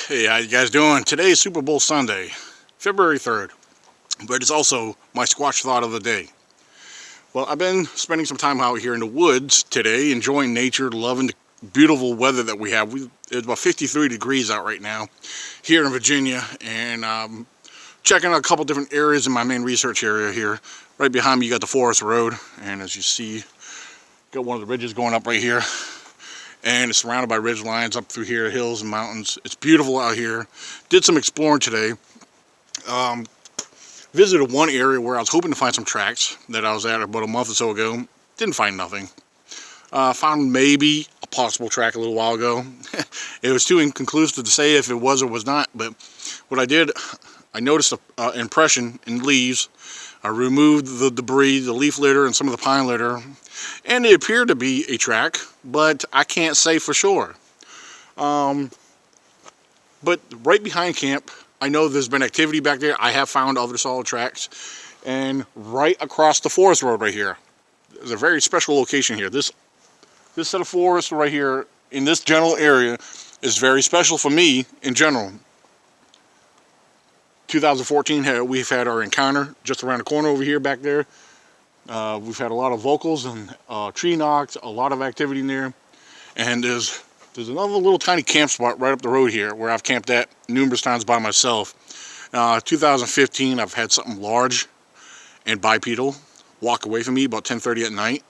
Hey, how you guys doing? Today is Super Bowl Sunday, February 3rd, but it's also my Squatch Thought of the day. Well, I've been spending some time out here in the woods today, enjoying nature, loving the beautiful weather that we have. It's about 53 degrees out right now here in Virginia, and checking out a couple different areas in my main research area here. Right behind me, you got the Forest Road, and as you see, got one of the ridges going up right here. And it's surrounded by ridge lines up through here, hills and mountains. It's beautiful out here. Did some exploring today. Visited one area where I was hoping to find some tracks that I was at about a month or so ago. Didn't find nothing. Found maybe a possible track a little while ago. It was too inconclusive to say if it was or was not, but what I did, I noticed an impression in leaves. I removed the debris, the leaf litter, and some of the pine litter, and it appeared to be a track, but I can't say for sure. But right behind camp, I know there's been activity back there. I have found other solid tracks, and right across the forest road right here, there's a very special location here. This set of forest right here in this general area is very special for me in general. 2014, we've had our encounter just around the corner over here back there. We've had a lot of vocals and tree knocks, a lot of activity in there. And there's another little tiny camp spot right up the road here where I've camped at numerous times by myself. 2015, I've had something large and bipedal walk away from me about 10:30 at night.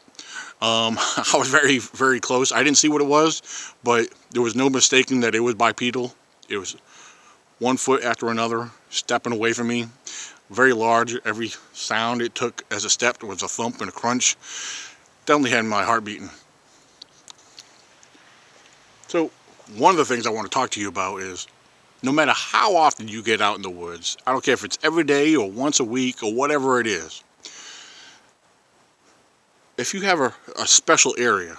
I was very, very close. I didn't see what it was, but there was no mistaking that it was bipedal. It was 1 foot after another, stepping away from me. Very large. Every sound it took as it stepped was a thump and a crunch. Definitely had my heart beating. So one of the things I want to talk to you about is no matter how often you get out in the woods, I don't care if it's every day or once a week or whatever it is, if you have a special area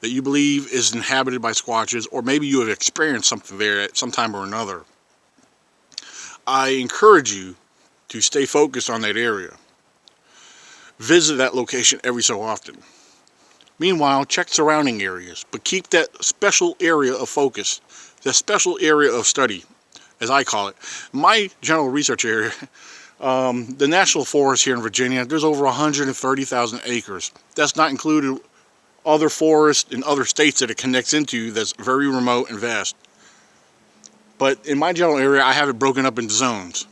that you believe is inhabited by squatches, or maybe you have experienced something there at some time or another, I encourage you to stay focused on that area. Visit that location every so often. Meanwhile, check surrounding areas, but keep that special area of focus, that special area of study, as I call it. My general research area, the National Forest here in Virginia, there's over 130,000 acres. That's not included other forests in other states that it connects into that's very remote and vast. But in my general area, I have it broken up into zones.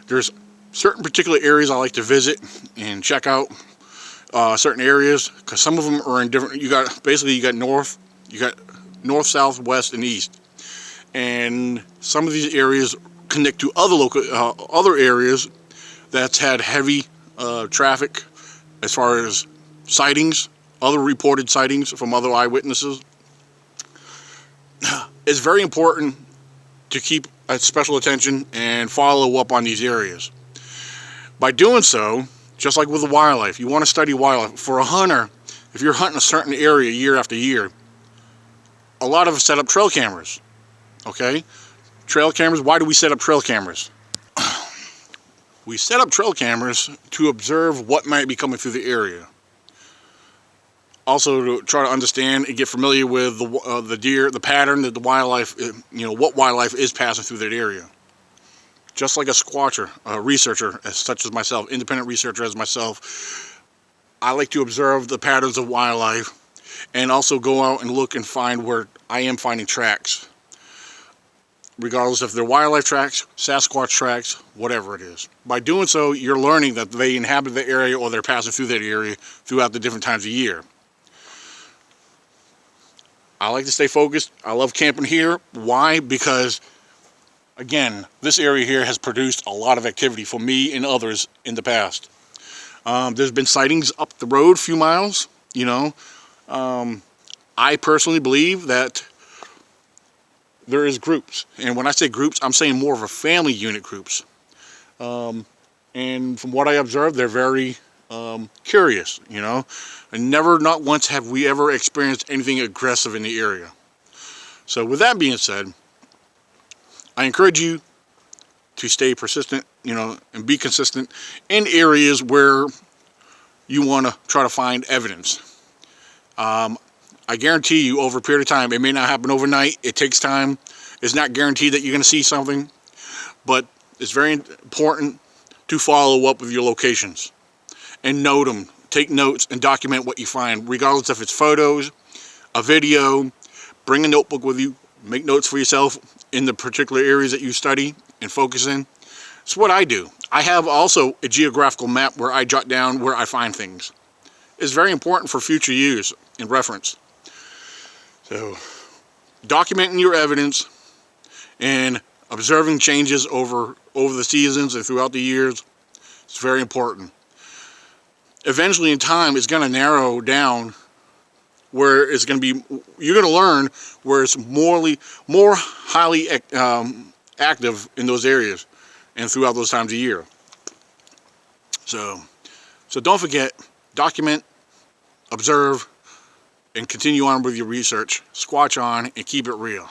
There's certain particular areas I like to visit and check out certain areas, because some of them are in different, you got north, south, west, and east. And some of these areas connect to other areas that's had heavy traffic as far as sightings, other reported sightings from other eyewitnesses. It's very important to keep special attention and follow up on these areas. By doing so, just like with the wildlife, you want to study wildlife. For a hunter, if you're hunting a certain area year after year, a lot of us set up trail cameras. Okay? Trail cameras, why do we set up trail cameras? We set up trail cameras to observe what might be coming through the area. Also to try to understand and get familiar with the deer, the pattern that the wildlife, what wildlife is passing through that area. Just like a squatcher, a researcher, such as myself, independent researcher as myself, I like to observe the patterns of wildlife and also go out and look and find where I am finding tracks. Regardless if they're wildlife tracks, Sasquatch tracks, whatever it is. By doing so, you're learning that they inhabit the area or they're passing through that area throughout the different times of year. I like to stay focused. I love camping here. Why? Because, again, this area here has produced a lot of activity for me and others in the past. There's been sightings up the road a few miles, I personally believe that there is groups. And when I say groups, I'm saying more of a family unit groups. And from what I observed, they're very curious, and not once have we ever experienced anything aggressive in the area. So with that being said, I encourage you to stay persistent, and be consistent in areas where you want to try to find evidence. I guarantee you, over a period of time, it may not happen overnight. It takes time. It's not guaranteed that you're going to see something, but it's very important to follow up with your locations and note them. Take notes and document what you find, regardless if it's photos, a video. Bring a notebook with you. Make notes for yourself in the particular areas that you study and focus in. It's what I do. I have also a geographical map where I jot down where I find things. It's very important for future use and reference. So, documenting your evidence and observing changes over the seasons and throughout the years is very important. Eventually in time, it's going to narrow down where it's going to be, you're going to learn where it's more highly active in those areas and throughout those times of year. So don't forget, document, observe, and continue on with your research. Squatch on and keep it real.